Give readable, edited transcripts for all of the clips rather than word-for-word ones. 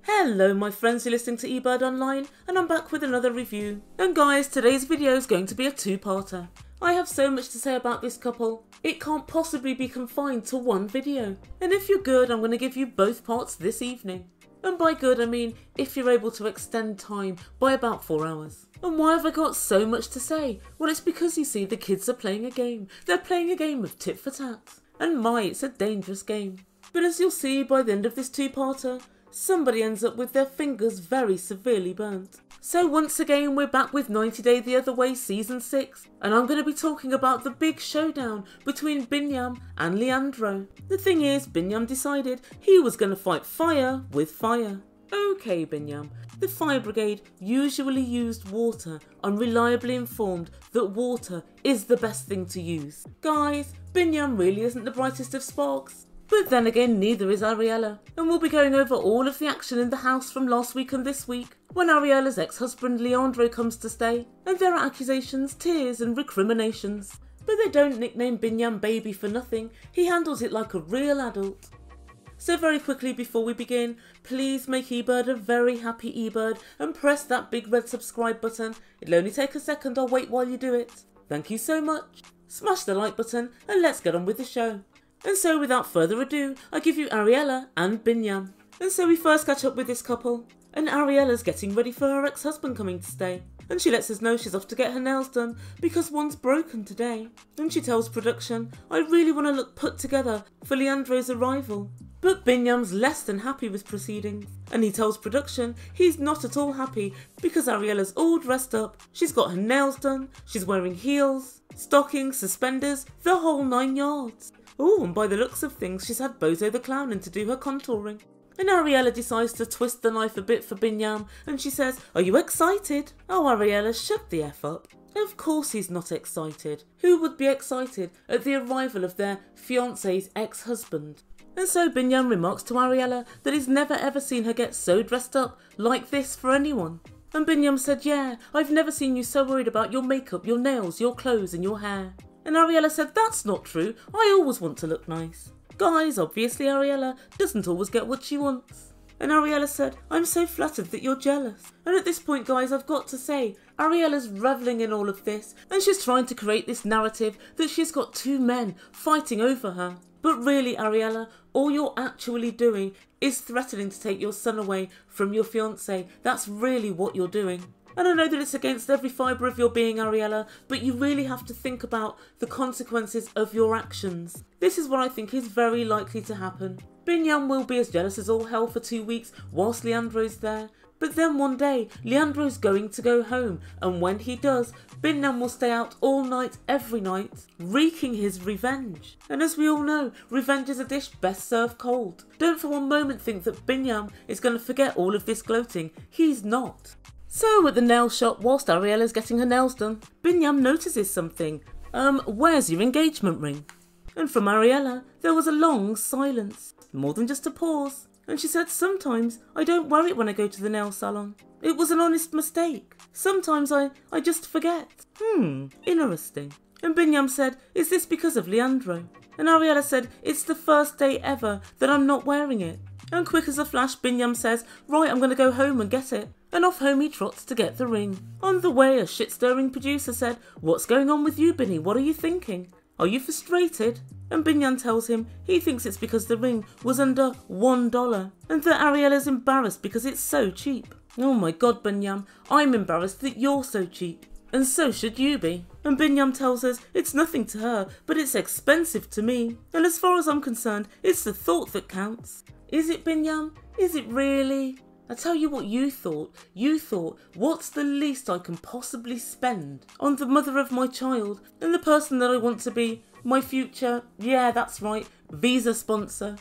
Hello my friends, you're listening to Ebird Online and I'm back with another review. And guys, today's video is going to be a two-parter. I have so much to say about this couple, it can't possibly be confined to one video. And if you're good, I'm going to give you both parts this evening. And by good I mean if you're able to extend time by about 4 hours. And why have I got so much to say? Well, it's because you see the kids are playing a game. They're playing a game of tit for tat. And my, it's a dangerous game. But as you'll see by the end of this two-parter, somebody ends up with their fingers very severely burnt. So once again we're back with 90 Day the Other Way Season 6 and I'm going to be talking about the big showdown between Biniyam and Leandro. The thing is, Biniyam decided he was going to fight fire with fire. Okay Biniyam, the fire brigade usually used water. I'm reliably informed that water is the best thing to use. Guys, Biniyam really isn't the brightest of sparks. But then again, neither is Ariela, and we'll be going over all of the action in the house from last week and this week, when Ariela's ex-husband Leandro comes to stay, and there are accusations, tears and recriminations. But they don't nickname Biniyam baby for nothing, he handles it like a real adult. So very quickly before we begin, please make Ebird a very happy Ebird and press that big red subscribe button. It'll only take a second, I'll wait while you do it. Thank you so much. Smash the like button and let's get on with the show. And so without further ado, I give you Ariela and Biniyam. And so we first catch up with this couple, and Ariela's getting ready for her ex-husband coming to stay. And she lets us know she's off to get her nails done because one's broken today. And she tells production, I really want to look put together for Leandro's arrival. But Biniyam's less than happy with proceedings. And he tells production he's not at all happy because Ariela's all dressed up. She's got her nails done, she's wearing heels, stockings, suspenders, the whole 9 yards. Oh, and by the looks of things, she's had Bozo the Clown in to do her contouring. And Ariela decides to twist the knife a bit for Biniyam, and she says, are you excited? Oh, Ariela, shut the F up. Of course he's not excited. Who would be excited at the arrival of their fiance's ex-husband? And so Biniyam remarks to Ariela that he's never ever seen her get so dressed up like this for anyone. And Biniyam said, yeah, I've never seen you so worried about your makeup, your nails, your clothes and your hair. And Ariela said, that's not true, I always want to look nice. Guys, obviously Ariela doesn't always get what she wants. And Ariela said, I'm so flattered that you're jealous. And at this point guys, I've got to say, Ariela's revelling in all of this and she's trying to create this narrative that she's got two men fighting over her. But really Ariela, all you're actually doing is threatening to take your son away from your fiancé. That's really what you're doing. And I know that it's against every fibre of your being, Ariela, but you really have to think about the consequences of your actions. This is what I think is very likely to happen. Biniyam will be as jealous as all hell for 2 weeks whilst Leandro's there. But then one day, Leandro's going to go home, and when he does, Biniyam will stay out all night, every night, wreaking his revenge. And as we all know, revenge is a dish best served cold. Don't for one moment think that Biniyam is going to forget all of this gloating. He's not. So at the nail shop, whilst Ariela's getting her nails done, Biniyam notices something. Where's your engagement ring? And from Ariela, there was a long silence, more than just a pause. And she said, sometimes I don't wear it when I go to the nail salon. It was an honest mistake. Sometimes I just forget. Interesting. And Biniyam said, is this because of Leandro? And Ariela said, it's the first day ever that I'm not wearing it. And quick as a flash, Biniyam says, right, I'm going to go home and get it. And off home he trots to get the ring. On the way, a shit-stirring producer said, what's going on with you, Binny? What are you thinking? Are you frustrated? And Biniyam tells him he thinks it's because the ring was under $1 and that Ariela's embarrassed because it's so cheap. Oh my god, Biniyam, I'm embarrassed that you're so cheap. And so should you be. And Biniyam tells us it's nothing to her, but it's expensive to me. And as far as I'm concerned, it's the thought that counts. Is it, Biniyam? Is it really? I tell you what you thought. You thought, what's the least I can possibly spend on the mother of my child and the person that I want to be my future, yeah, that's right, visa sponsor.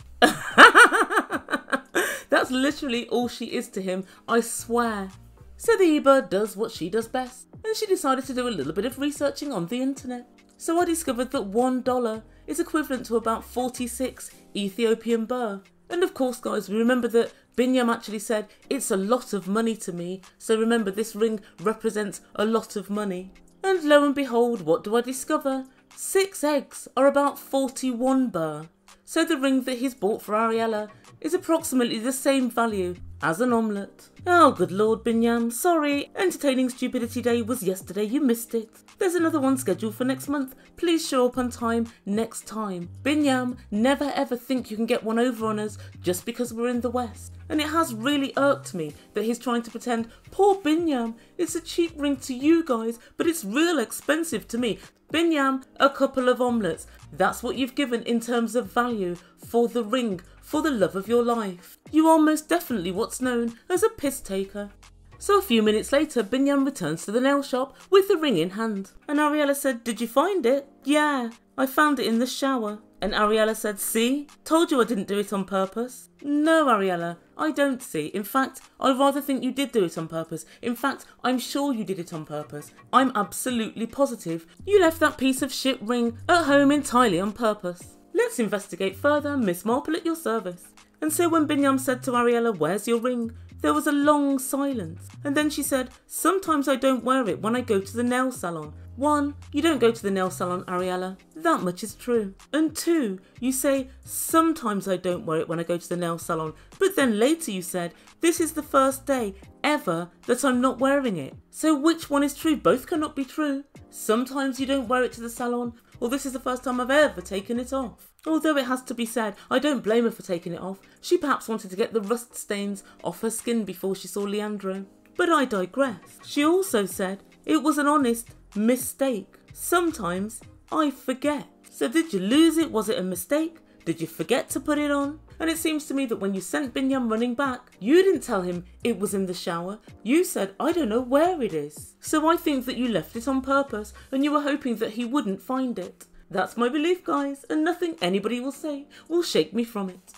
That's literally all she is to him, I swear. So the Ebird does what she does best, and she decided to do a little bit of researching on the internet. So I discovered that $1 is equivalent to about 46 Ethiopian birr. And of course guys, we remember that Biniyam actually said, it's a lot of money to me, so remember this ring represents a lot of money. And lo and behold, what do I discover? 6 eggs are about 41 birr. So the ring that he's bought for Ariela is approximately the same value as an omelette. Oh, good Lord, Biniyam, sorry. Entertaining Stupidity Day was yesterday, you missed it. There's another one scheduled for next month. Please show up on time next time. Biniyam, never ever think you can get one over on us just because we're in the West. And it has really irked me that he's trying to pretend, poor Biniyam, it's a cheap ring to you guys, but it's real expensive to me. Biniyam, a couple of omelettes. That's what you've given in terms of value for the ring, for the love of your life. You are most definitely what's known as a piss taker. So a few minutes later, Biniyam returns to the nail shop with the ring in hand. And Ariela said, did you find it? Yeah, I found it in the shower. And Ariela said, see? Told you I didn't do it on purpose. No, Ariela, I don't see. In fact, I rather think you did do it on purpose. In fact, I'm sure you did it on purpose. I'm absolutely positive you left that piece of shit ring at home entirely on purpose. Let's investigate further, Miss Marple at your service. And so when Biniyam said to Ariela, where's your ring? There was a long silence. And then she said, sometimes I don't wear it when I go to the nail salon. 1, you don't go to the nail salon, Ariela. That much is true. And 2, you say, sometimes I don't wear it when I go to the nail salon. But then later you said, this is the first day ever that I'm not wearing it. So which one is true? Both cannot be true. Sometimes you don't wear it to the salon, or this is the first time I've ever taken it off. Although it has to be said, I don't blame her for taking it off. She perhaps wanted to get the rust stains off her skin before she saw Leandro. But I digress. She also said it was an honest mistake. Sometimes I forget. So did you lose it? Was it a mistake? Did you forget to put it on? And it seems to me that when you sent Biniyam running back, you didn't tell him it was in the shower. You said, I don't know where it is. So I think that you left it on purpose and you were hoping that he wouldn't find it. That's my belief, guys, and nothing anybody will say will shake me from it.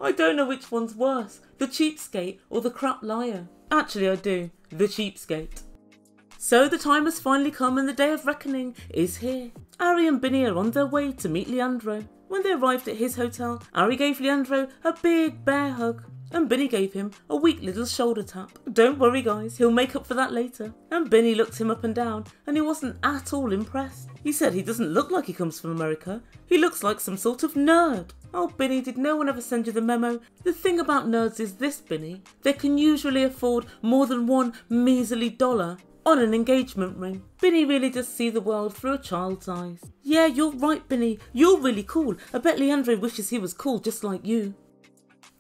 I don't know which one's worse, the cheapskate or the crap liar. Actually, I do, the cheapskate. So the time has finally come and the day of reckoning is here. Ari and Binny are on their way to meet Leandro. When they arrived at his hotel, Ari gave Leandro a big bear hug and Binny gave him a weak little shoulder tap. Don't worry guys, he'll make up for that later. And Binny looked him up and down and he wasn't at all impressed. He said he doesn't look like he comes from America. He looks like some sort of nerd. Oh Binny, did no one ever send you the memo? The thing about nerds is this, Binny. They can usually afford more than $1 measly on an engagement ring. Binny really does see the world through a child's eyes. Yeah, you're right, Binny. You're really cool. I bet Leandro wishes he was cool just like you.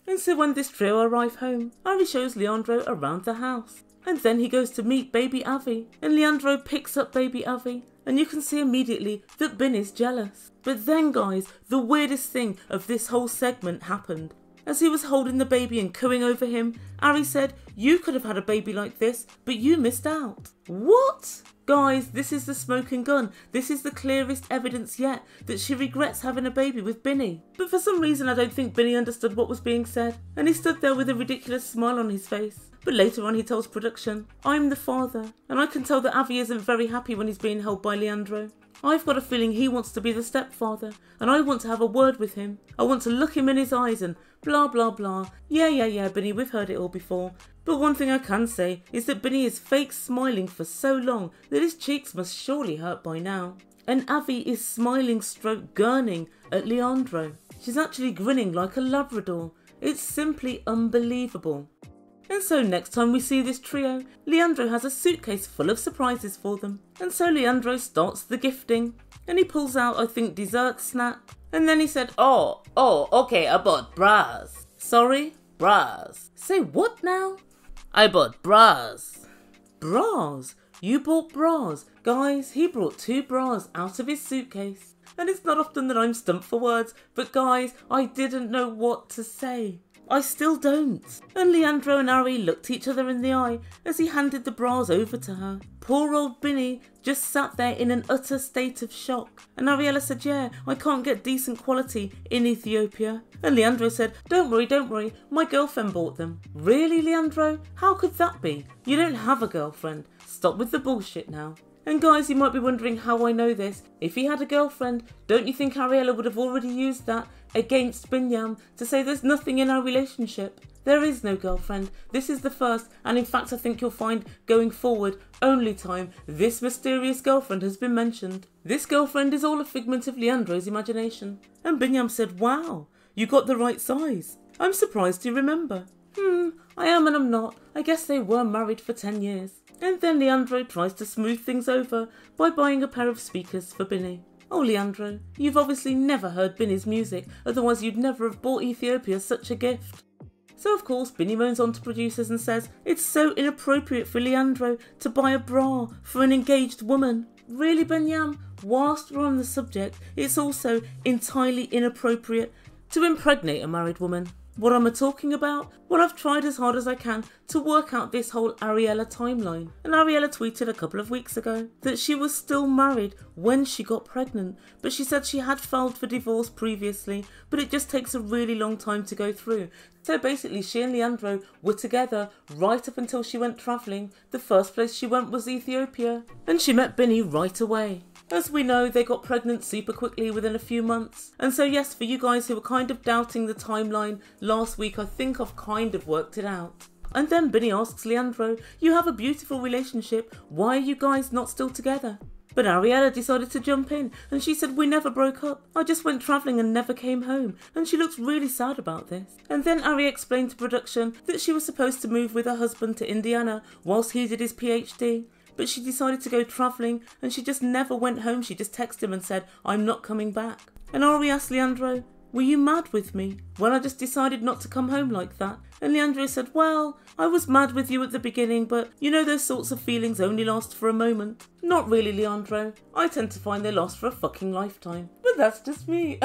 And so when this trio arrive home, Ari shows Leandro around the house. And then he goes to meet baby Avi. And Leandro picks up baby Avi. And you can see immediately that Binny's jealous. But then guys, the weirdest thing of this whole segment happened. As he was holding the baby and cooing over him, Ari said, you could have had a baby like this, but you missed out. What? Guys, this is the smoking gun. This is the clearest evidence yet that she regrets having a baby with Binny. But for some reason I don't think Binny understood what was being said, and he stood there with a ridiculous smile on his face. But later on he tells production, I'm the father, and I can tell that Avi isn't very happy when he's being held by Leandro. I've got a feeling he wants to be the stepfather, and I want to have a word with him. I want to look him in his eyes and blah blah blah. Yeah, Binny, we've heard it all before. But one thing I can say is that Binny is fake smiling for so long that his cheeks must surely hurt by now. And Avi is smiling stroke gurning at Leandro. She's actually grinning like a Labrador. It's simply unbelievable. And so next time we see this trio, Leandro has a suitcase full of surprises for them. And so Leandro starts the gifting. And he pulls out, I think, dessert snack. And then he said, oh, okay, I bought bras. Sorry? Bras. Say what now? I bought bras. Bras? You bought bras? Guys, he brought 2 bras out of his suitcase. And it's not often that I'm stumped for words, but guys, I didn't know what to say. I still don't. And Leandro and Ari looked each other in the eye as he handed the bras over to her. Poor old Binny just sat there in an utter state of shock. And Ariela said, yeah, I can't get decent quality in Ethiopia. And Leandro said, don't worry, my girlfriend bought them. Really, Leandro? How could that be? You don't have a girlfriend. Stop with the bullshit now. And guys, you might be wondering how I know this. If he had a girlfriend, don't you think Ariela would have already used that against Biniyam to say there's nothing in our relationship? There is no girlfriend. This is the first, and in fact I think you'll find going forward, only time this mysterious girlfriend has been mentioned. This girlfriend is all a figment of Leandro's imagination. And Biniyam said, wow, You got the right size. I'm surprised you remember. I am and I'm not. I guess they were married for 10 years. And then Leandro tries to smooth things over by buying a pair of speakers for Binny. Oh Leandro, you've obviously never heard Binny's music, otherwise you'd never have bought Ethiopia such a gift. So of course Binny moans on to producers and says it's so inappropriate for Leandro to buy a bra for an engaged woman. Really Biniyam? Whilst we're on the subject, it's also entirely inappropriate to impregnate a married woman. What am I talking about? Well, I've tried as hard as I can to work out this whole Ariela timeline. And Ariela tweeted a couple of weeks ago that she was still married when she got pregnant, but she said she had filed for divorce previously, but it just takes a really long time to go through. So basically she and Leandro were together right up until she went travelling. The first place she went was Ethiopia, and she met Binny right away. As we know, they got pregnant super quickly within a few months. And so yes, for you guys who were kind of doubting the timeline last week, I think I've kind of worked it out. And then Binny asks Leandro, you have a beautiful relationship, why are you guys not still together? But Ariela decided to jump in and she said we never broke up. I just went travelling and never came home, and she looks really sad about this. And then Ari explained to production that she was supposed to move with her husband to Indiana whilst he did his PhD. But she decided to go travelling and she just never went home. She just texted him and said, I'm not coming back. And Ari asked Leandro, were you mad with me? Well, I just decided not to come home like that. And Leandro said, well, I was mad with you at the beginning, but you know those sorts of feelings only last for a moment. Not really, Leandro. I tend to find they last for a fucking lifetime. But that's just me.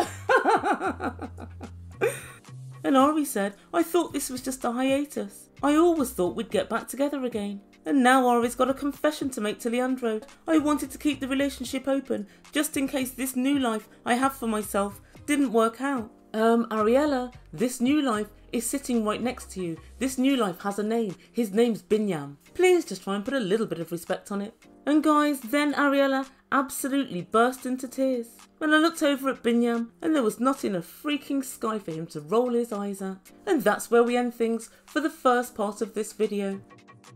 And Ari said, I thought this was just a hiatus. I always thought we'd get back together again. And now Ari's got a confession to make to Leandro. I wanted to keep the relationship open, just in case this new life I have for myself didn't work out. Ariela, this new life is sitting right next to you. This new life has a name. His name's Biniyam. Please just try and put a little bit of respect on it. And guys, then Ariela absolutely burst into tears. And I looked over at Biniyam and there was not in a freaking sky for him to roll his eyes at. And that's where we end things for the first part of this video.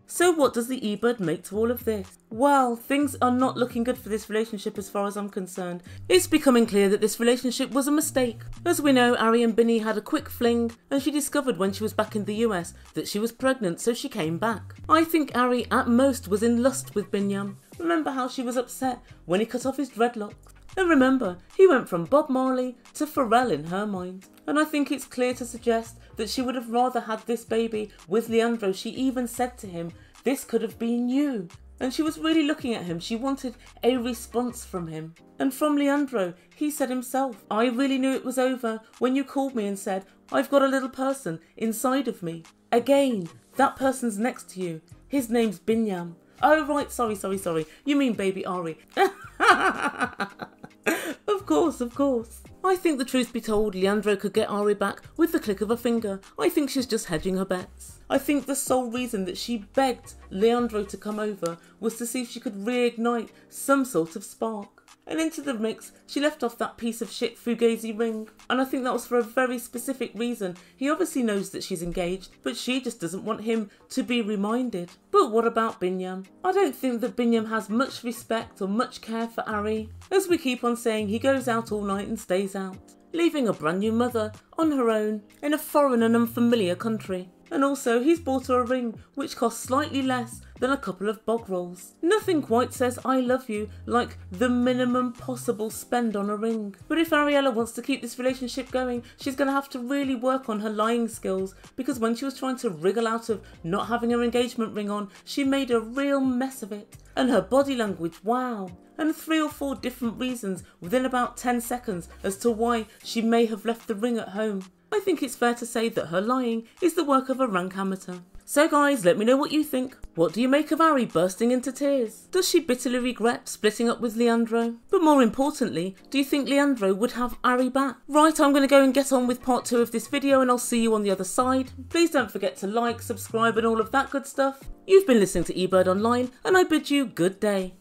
So what does the Ebird make to all of this? Well, things are not looking good for this relationship as far as I'm concerned. It's becoming clear that this relationship was a mistake. As we know, Ari and Binny had a quick fling and she discovered when she was back in the US that she was pregnant, so she came back. I think Ari at most was in lust with Biniyam. Remember how she was upset when he cut off his dreadlocks? And remember, he went from Bob Marley to Pharrell in her mind. And I think it's clear to suggest that she would have rather had this baby with Leandro. She even said to him, this could have been you. And she was really looking at him. She wanted a response from him. And from Leandro, he said himself, I really knew it was over when you called me and said, I've got a little person inside of me. Again, that person's next to you. His name's Biniyam. Oh right, sorry. You mean baby Ari. Of course. I think the truth be told, Leandro could get Ari back with the click of a finger. I think she's just hedging her bets. I think the sole reason that she begged Leandro to come over was to see if she could reignite some sort of spark. And into the mix, she left off that piece of shit Fugazi ring. And I think that was for a very specific reason. He obviously knows that she's engaged, but she just doesn't want him to be reminded. But what about Biniyam? I don't think that Biniyam has much respect or much care for Ari. As we keep on saying, he goes out all night and stays out, leaving a brand new mother on her own in a foreign and unfamiliar country. And also, he's bought her a ring which costs slightly less than a couple of bog rolls. Nothing quite says I love you like the minimum possible spend on a ring. But if Ariela wants to keep this relationship going, she's going to have to really work on her lying skills, because when she was trying to wriggle out of not having her engagement ring on, she made a real mess of it. And her body language, wow. And 3 or 4 different reasons within about 10 seconds as to why she may have left the ring at home. I think it's fair to say that her lying is the work of a rank amateur. So guys, let me know what you think. What do you make of Ari bursting into tears? Does she bitterly regret splitting up with Leandro? But more importantly, do you think Leandro would have Ari back? Right, I'm going to go and get on with part 2 of this video and I'll see you on the other side. Please don't forget to like, subscribe and all of that good stuff. You've been listening to Ebird Online and I bid you good day.